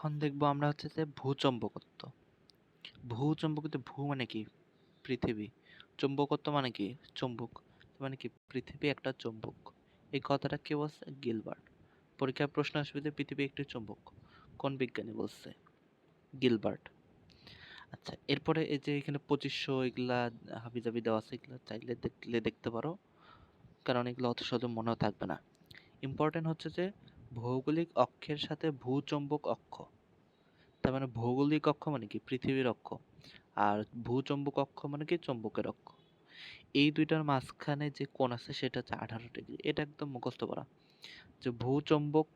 এখন দেখবো আমরা হচ্ছে যে ভূচম্বকত্ব। ভূচম্বকত্ব, ভূ মানে কি? পৃথিবী। চুম্বকত্ব মানে কি? চুম্বক। মানে কি? পৃথিবী একটা চুম্বক। এই কথাটা কে বলছে? গিলবার্ট। পরীক্ষার প্রশ্ন আসবে যে পৃথিবী একটি চুম্বক, কোন বিজ্ঞানী বলছে? গিলবার্ট। আচ্ছা, এরপরে এই যে এখানে 2500 এগুলা হাবিজাবি দেওয়া আছে, এগুলা চাইলে দেখলে দেখতে পারো, কারণ এগুলো অত সহজে মনেও থাকবে না। ইম্পর্টেন্ট হচ্ছে যে ভৌগোলিক অক্ষের সাথে ভূচম্বক অক্ষ। তার মানে ভৌগোলিক অক্ষ মানে কি? পৃথিবীর অক্ষ। আর ভূচম্বক অক্ষ মানে কি? চুম্বকের অক্ষ। এই দুইটার মাঝখানে যে কোণ আছে সেটা হচ্ছে 18 ডিগ্রি। এটা একদম মুখস্থ করা, যে ভূচম্বক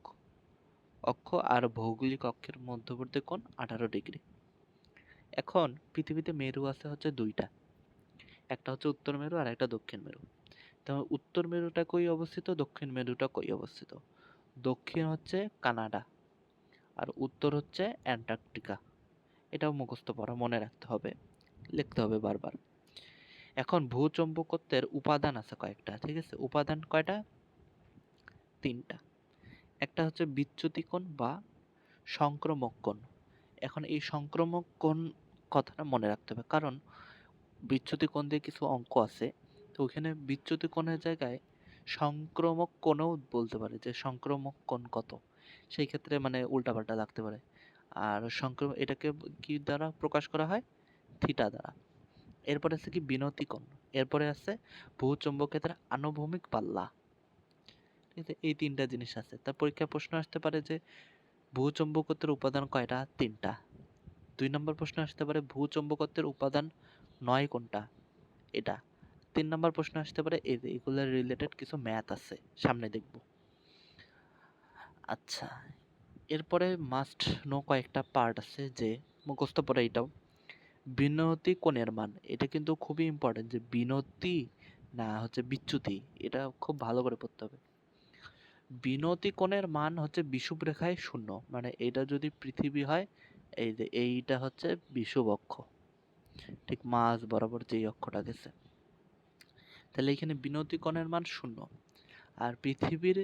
অক্ষ আর ভৌগোলিক অক্ষের মধ্যবর্তী কোণ 18 ডিগ্রি। এখন পৃথিবীতে মেরু আছে হচ্ছে দুইটা, একটা হচ্ছে উত্তর মেরু আর একটা দক্ষিণ মেরু। তাহলে উত্তর মেরুটা কই অবস্থিত, দক্ষিণ মেরুটা কই অবস্থিত? দক্ষিণ হচ্ছে কানাডা আর উত্তর হচ্ছে অ্যান্টার্কটিকা। এটাও মুখস্থ পড়া, মনে রাখতে হবে, লিখতে হবে বারবার। এখন ভূচম্বকত্বের উপাদান আছে কয়েকটা, ঠিক আছে? উপাদান কয়টা? 3টা। একটা হচ্ছে বিচ্যুতি কোণ বা সংক্রমক কোণ। এখন এই সংক্রমক কোণ কথাটা মনে রাখতে হবে, কারণ বিচ্যুতি কোণ দিয়ে কিছু অঙ্ক আছে, তো ওখানে বিচ্যুতি কোণের জায়গায় সংক্রমক কোণও বলতে পারে, যে সংক্রমক কোণ কত, সেই ক্ষেত্রে মানে উল্টাপাল্টা লাগতে পারে। আর এটাকে কি দ্বারা প্রকাশ করা হয়? থিটা দ্বারা। এরপরে আছে কি? বিনতি কোণ। এরপরে আছে ভূচুম্বক ক্ষেত্রে আনুভূমিক পাল্লা। ঠিক আছে, এই 3টা জিনিস আছে। তার পরীক্ষায় প্রশ্ন আসতে পারে যে ভূচুম্বকত্বের উপাদান কয়টা? 3টা। 2 নম্বর প্রশ্ন আসতে পারে ভূচুম্বকত্বের উপাদান 9 কোনটা? এটা। 3 নম্বর প্রশ্ন আসতে পারে এই যে এগুলোর রিলেটেড কিছু ম্যাথ আছে, সামনে দেখব। আচ্ছা, এরপরে মাস্ট নো কয়েকটা পার্ট আছে, যে মুখস্থ পড়ে এটাও। বিনতি কোণের মান, এটা কিন্তু খুবই ইম্পর্টেন্ট, যে বিনতি না হচ্ছে বিচ্যুতি, এটা খুব ভালো করে পড়তে হবে। বিনতি কোণের মান হচ্ছে বিষুব রেখায় 0, মানে এটা যদি পৃথিবী হয়, এই যে এইটা হচ্ছে বিষুব অক্ষ, ঠিক মাঝ বরাবর যেই অক্ষটা গেছে, তাহলে এখানে বিনতি কোণের মান 0। আর পৃথিবীর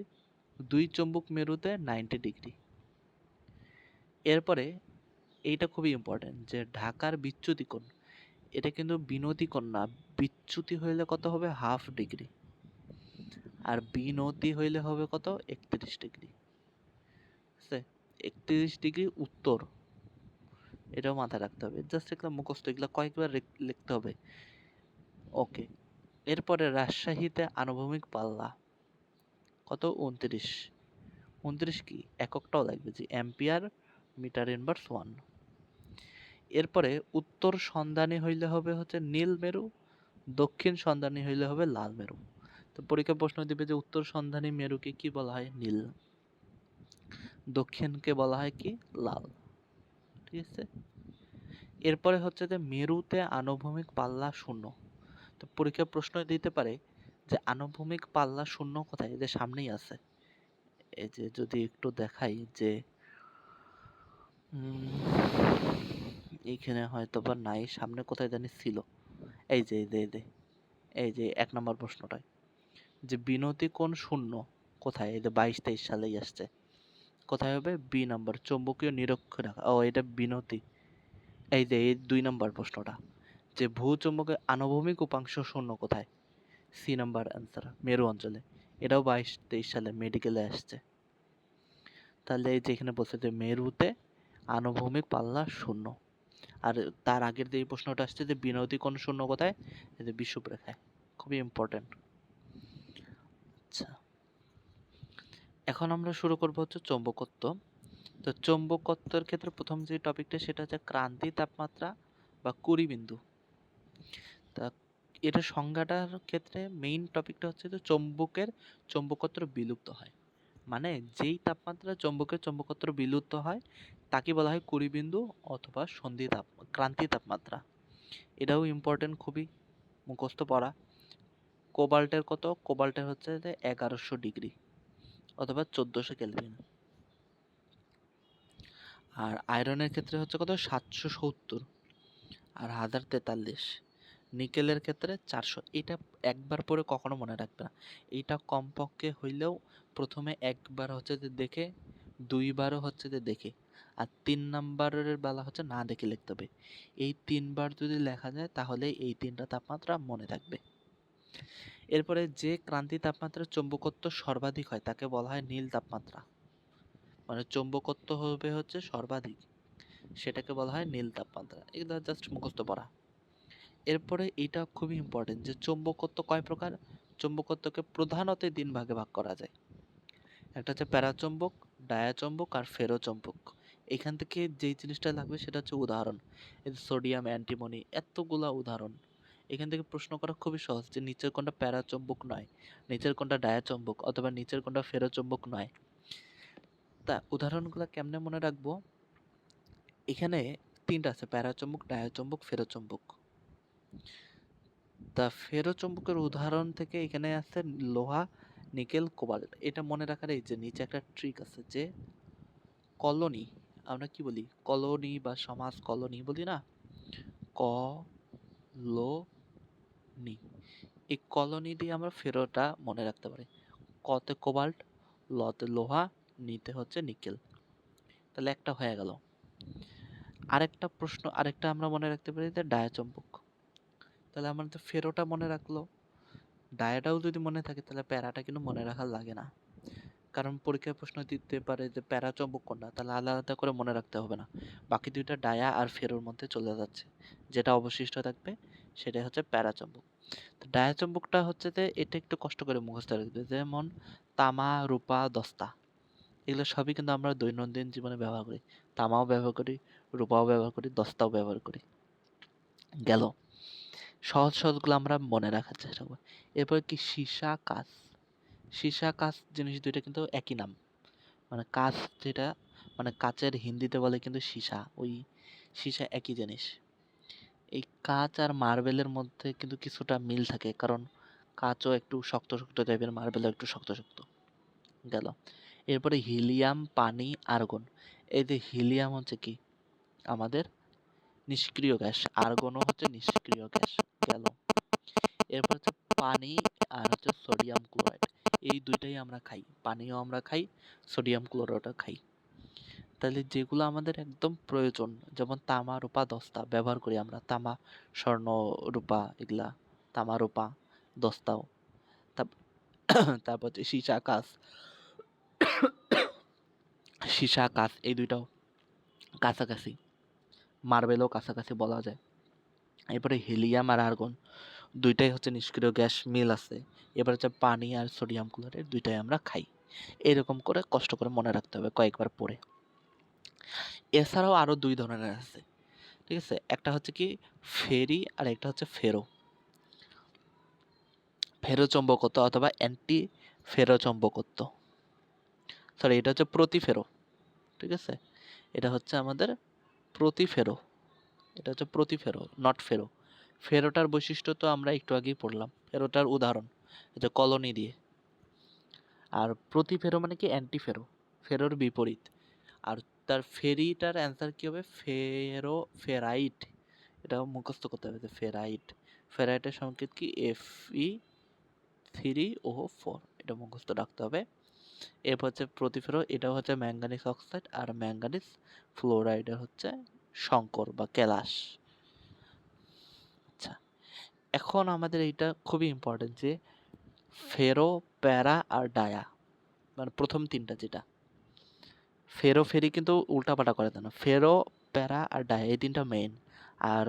দুই চুম্বক মেরুতে 90 ডিগ্রি। এরপরে এইটা খুবই ইম্পর্টেন্ট, যে ঢাকার বিচ্যুতি কোণ, এটা কিন্তু বিনতি কোণ না, বিচ্যুতি হইলে কত হবে? 1/2 ডিগ্রি। আর বিনতি হইলে হবে কত? 31 ডিগ্রি। 31 ডিগ্রি উত্তর, এটাও মাথায় রাখতে হবে। জাস্ট এগুলো মুখস্থ, এগুলো কয়েকবার লিখতে হবে। ওকে, এরপরে রাজশাহীতে আনুভূমিক পাল্লা কত? 29। 29 কি? এককটাও লাগবে, যে অ্যাম্পিয়ার মিটার ইনভার্স 1। এরপরে উত্তর সন্ধানী হইলে হবে হচ্ছে নীল মেরু, দক্ষিণ সন্ধানী হইলে হবে লাল মেরু। তো পরীক্ষা প্রশ্ন দিবে যে উত্তর সন্ধানী মেরুকে কি বলা হয়? নীল। দক্ষিণকে বলা হয় কি? লাল। ঠিক আছে, এরপরে হচ্ছে যে মেরুতে আনুভূমিক পাল্লা 0। তো পরীক্ষা প্রশ্ন দিতে পারে যে আনুভূমিক পাল্লা 0 কোথায়? যে সামনেই আছে, এই যে যদি একটু দেখাই, যে এইখানে হয়তো বা নাই, সামনে কোথায় জানি ছিল, এই যে এই যে 1 নম্বর প্রশ্নটায়, যে বিনতি কোণ 0 কোথায়? এই যে 22-23 সালেই আসছে, কোথায় হবে? বি নাম্বার, চৌম্বকীয় নিরক্ষরেখা। ও, এটা বিনতি। এই যে এই 2 নম্বর প্রশ্নটা, যে ভূচুম্বকের আনুভূমিক উপাংশ 0 কোথায়? সি নাম্বার অ্যান্সার, মেরু অঞ্চলে। এটাও 22-23 সালে মেডিকেলে আসছে। তাহলে এই যে এখানে বলছে যে মেরুতে আনুভূমিক পাল্লা 0। আর তার আগের যে প্রশ্নটা আসছে যে বিনতি কোণ 0 কোথায়? এই যে বিষুব রেখায়। খুবই ইম্পর্টেন্ট। আচ্ছা, এখন আমরা শুরু করব হচ্ছে চৌম্বকত্ব। তো চৌম্বকত্বের ক্ষেত্রে প্রথম যে টপিকটা সেটা হচ্ছে ক্রান্তি তাপমাত্রা বা কুড়িবিন্দু। তা এটা সংজ্ঞাটার ক্ষেত্রে মেইন টপিকটা হচ্ছে যে চৌম্বকের চৌম্বকত্ব বিলুপ্ত হয়, মানে যেই তাপমাত্রা চৌম্বকের চৌম্বকত্ব বিলুপ্ত হয় তাকে বলা হয় কুড়িবিন্দু অথবা ক্রান্তি তাপমাত্রা। এটাও ইম্পর্টেন্ট, খুবই মুখস্থ পড়া। কোবাল্টের কত? কোবাল্টের হচ্ছে যে 1100 ডিগ্রি অথবা 1400 কেলভিন। আর আয়রনের ক্ষেত্রে হচ্ছে কত? 770 আর 1043। নিকেলের ক্ষেত্রে 400। এটা একবার পরে কখনো মনে রাখবে না, এইটা কমপক্ষে হইলেও প্রথমে একবার হচ্ছে যে দেখে, দুইবারও হচ্ছে যে দেখে, আর 3 নাম্বারের বেলা হচ্ছে না দেখে লিখতে হবে। এই 3 বার যদি লেখা যায় তাহলে এই 3টা তাপমাত্রা মনে থাকবে। এরপরে যে ক্রান্তি তাপমাত্রার চৌম্বকত্ব সর্বাধিক হয় তাকে বলা হয় নীল তাপমাত্রা। মানে চৌম্বকত্ব হবে হচ্ছে সর্বাধিক, সেটাকে বলা হয় নীল তাপমাত্রা। এগুলো জাস্ট মুখস্থ পড়া। এরপরে এটা খুবই ইম্পর্টেন্ট যে চৌম্বকত্ব কয় প্রকার। চৌম্বকত্বকে প্রধানত 3 ভাগে ভাগ করা যায়। একটা হচ্ছে প্যারাচৌম্বক, ডায়াচৌম্বক আর ফেরোচৌম্বক। এখান থেকে যেই জিনিসটা লাগবে সেটা হচ্ছে উদাহরণ। এই যে সোডিয়াম, অ্যান্টিমনি, এতগুলা উদাহরণ। এখান থেকে প্রশ্ন করা খুবই সহজ যে নিচের কোনটা প্যারাচৌম্বক নয়, নিচের কোনটা ডায়াচৌম্বক, অথবা নিচের কোনটা ফেরোচৌম্বক নয়। তা উদাহরণগুলো কেমনে মনে রাখবো, এখানে 3টা আছে, প্যারাচৌম্বক, ডায়াচৌম্বক, ফেরোচৌম্বক। তা ফেরোচৌম্বকের উদাহরণ থেকে এখানে আছে লোহা, নিকেল, কোবাল্ট। এটা মনে রাখার এই যে নিচে একটা ট্রিক আছে যে কলোনি, আমরা কি বলি কলোনি বা সমাজ কলোনি বলি না, কলোনি। এই কলোনি দিয়ে আমরা ফেরোটা মনে রাখতে পারি। কতে কোবাল্ট, লতে লোহা, নিতে হচ্ছে নিকেল। তাহলে একটা হয়ে গেল। আরেকটা প্রশ্ন, আরেকটা আমরা মনে রাখতে পারি যে ডায়াচৌম্বক। তাহলে আমরা তো ফেরোটা মনে রাখলো, ডায়াটাও যদি মনে থাকে তাহলে প্যারাটা কিন্তু মনে রাখার লাগে না। কারণ পরীক্ষায় প্রশ্ন দিতে পারে যে প্যারাচৌম্বক কোনটা, তাহলে আলাদা করে মনে রাখতে হবে না। বাকি দুইটা ডায়া আর ফেরোর মধ্যে চলে যাচ্ছে, যেটা অবশিষ্ট থাকবে সেটাই হচ্ছে প্যারাচৌম্বক। তো ডায়াচৌম্বকটা হচ্ছে যে এটা একটু কষ্ট করে মুখস্থ রাখবে, যেমন তামা, রূপা, দস্তা, এগুলো সবই কিন্তু আমরা দৈনন্দিন জীবনে ব্যবহার করি। তামাও ব্যবহার করি, রূপাও ব্যবহার করি, দস্তাও ব্যবহার করি। গেল, সহজ সহজগুলো আমরা মনে রাখার চেষ্টা করি। এরপর কি সীসা, কাঁচ। সীসা, কাঁচ জিনিস দুইটা কিন্তু একই নাম। মানে কাঁচ যেটা, মানে কাচের হিন্দিতে বলে কিন্তু সীসা, ওই সীসা একই জিনিস। এই কাঁচ আর মার্বেলের মধ্যে কিন্তু কিছুটা মিল থাকে, কারণ কাঁচও একটু শক্ত শক্ত টাইপের, মার্বেলও একটু শক্ত শক্ত। গেল, এরপরে হিলিয়াম, পানি, আর্গন। এই যে হিলিয়াম হচ্ছে কি আমাদের নিষ্ক্রিয় গ্যাস, আর্গনও হচ্ছে নিষ্ক্রিয় গ্যাস। গেল, এরপর হচ্ছে পানি আর হচ্ছে সোডিয়াম ক্লোরাইড। এই দুইটাই আমরা খাই, পানিও আমরা খাই, সোডিয়াম ক্লোরাইডও খাই। তাহলে যেগুলো আমাদের একদম প্রয়োজন, যেমন তামা, রূপা, দস্তা ব্যবহার করি আমরা, তামা, স্বর্ণ, রূপা, এগুলা তামা, রূপা, দস্তাও। তারপর হচ্ছে সীসা, কাঁচ। সীসা, কাঁচ এই দুইটাও কাছাকাছি, মার্বেলও কাছাকাছি বলা যায়। এরপরে হিলিয়াম আর আর্গন দুইটাই হচ্ছে নিষ্ক্রিয় গ্যাস, মিল আছে। এবার হচ্ছে পানি আর সোডিয়াম ক্লোরাইড দুইটাই আমরা খাই। এরকম করে কষ্ট করে মনে রাখতে হবে কয়েকবার পড়ে। এছাড়াও আরো 2 ধরনের আছে, ঠিক আছে। একটা হচ্ছে কি ফেরি আর একটা হচ্ছে ফেরো। ফেরোচৌম্বকত্ব অথবা অ্যান্টি ফেরোচৌম্বকত্ব, সরি এটা হচ্ছে প্রতিফেরো, ঠিক আছে। এটা হচ্ছে আমাদের প্রতিফেরো, এটা হচ্ছে প্রতিফেরো, নট ফেরো। ফেরোটার বৈশিষ্ট্য তো আমরা একটু আগেই পড়লাম, ফেরোটার উদাহরণ এটা কলোনি দিয়ে। আর প্রতিফেরো মানে কি অ্যান্টিফেরো, ফেরোর বিপরীত। আর তার ফেরিটার অ্যান্সার কি হবে, ফেরো ফেরাইট। এটা মুখস্থ করতে হবে যে ফেরাইট, ফেরাইটের সংকেত কি Fe3O4, এটা মুখস্থ রাখতে হবে। এরপর হচ্ছে প্রতিফেরো, এটা হচ্ছে ম্যাঙ্গানিজ অক্সাইড আর ম্যাঙ্গানিজ ফ্লোরাইডের হচ্ছে সংকর বা কেলাস। আচ্ছা, এখন আমাদের এইটা খুবই ইম্পর্টেন্ট যে ফেরো, প্যারা আর ডায়া, মানে প্রথম 3টা যেটা ফেরো ফেরি কিন্তু উল্টাপাল্টা করে দেয় না, ফেরো, প্যারা আর ডায়া এই 3টা মেইন। আর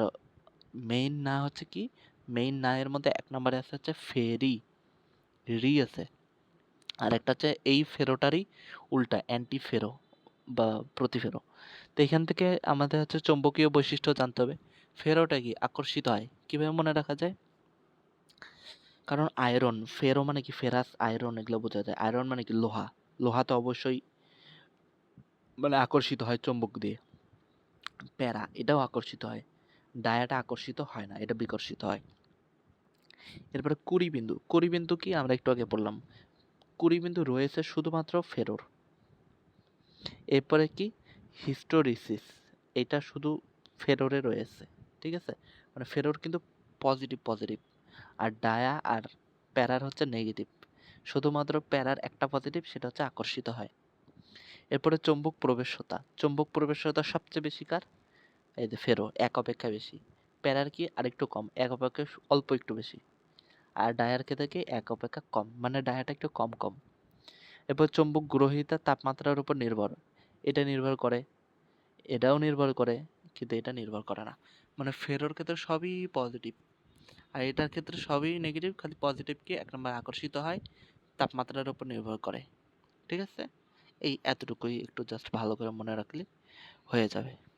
মেইন না হচ্ছে কি, মেইন না এর মধ্যে 1 নম্বরে আছে হচ্ছে ফেরি, রি আছে। আর একটা হচ্ছে এই ফেরোটারই উল্টা অ্যান্টি ফেরো বা প্রতিফেরো। তো এখান থেকে আমাদের হচ্ছে চৌম্বকীয় বৈশিষ্ট্য জানতে হবে। ফেরোটা কি আকর্ষিত হয়, কিভাবে মনে রাখা যায়, কারণ আয়রন, ফেরো মানে কি ফেরাস, আয়রন এগুলো বোঝা যায়। আয়রন মানে কি লোহা, লোহা তো অবশ্যই মানে আকর্ষিত হয় চৌম্বক দিয়ে। প্যারা এটাও আকর্ষিত হয়, ডায়াটা আকর্ষিত হয় না, এটা বিকর্ষিত হয়। এরপরে কুড়িবিন্দু, কুড়িবিন্দু কি আমরা একটু আগে পড়লাম, কুড়িবিন্দু রয়েছে শুধুমাত্র ফেরোর। এরপরে কি হিস্টোরিসিস, এটা শুধু ফেরোরে রয়েছে, ঠিক আছে। মানে ফেরোর কিন্তু পজিটিভ পজিটিভ, আর ডায়া আর প্যারার হচ্ছে নেগেটিভ। শুধুমাত্র প্যারার একটা পজিটিভ, সেটা হচ্ছে আকর্ষিত হয়। এরপরে চুম্বক প্রবেশ্যতা। চুম্বক প্রবেশ্যতা সবচেয়ে বেশি কার? এই যে ফেরো, এক অপেক্ষা বেশি। প্যারার কি আরেকটু কম, এক অপেক্ষা অল্প একটু বেশি। আর ডায়ার ক্ষেত্রে কি এক অপেক্ষা কম, মানে ডায়াটা একটু কম কম। এরপর চুম্বক গ্রহীতা তাপমাত্রার উপর নির্ভর। এটা নির্ভর করে, এটাও নির্ভর করে, কিন্তু এটা নির্ভর করে না। মানে ফেরোর ক্ষেত্রে সবই পজিটিভ, আর এটার ক্ষেত্রে সবই নেগেটিভ, খালি পজিটিভ কি এক নম্বর আকর্ষিত হয়, তাপমাত্রার উপর নির্ভর করে। ঠিক আছে, এই এতটুকুই একটু জাস্ট ভালো করে মনে রাখলে হয়ে যাবে।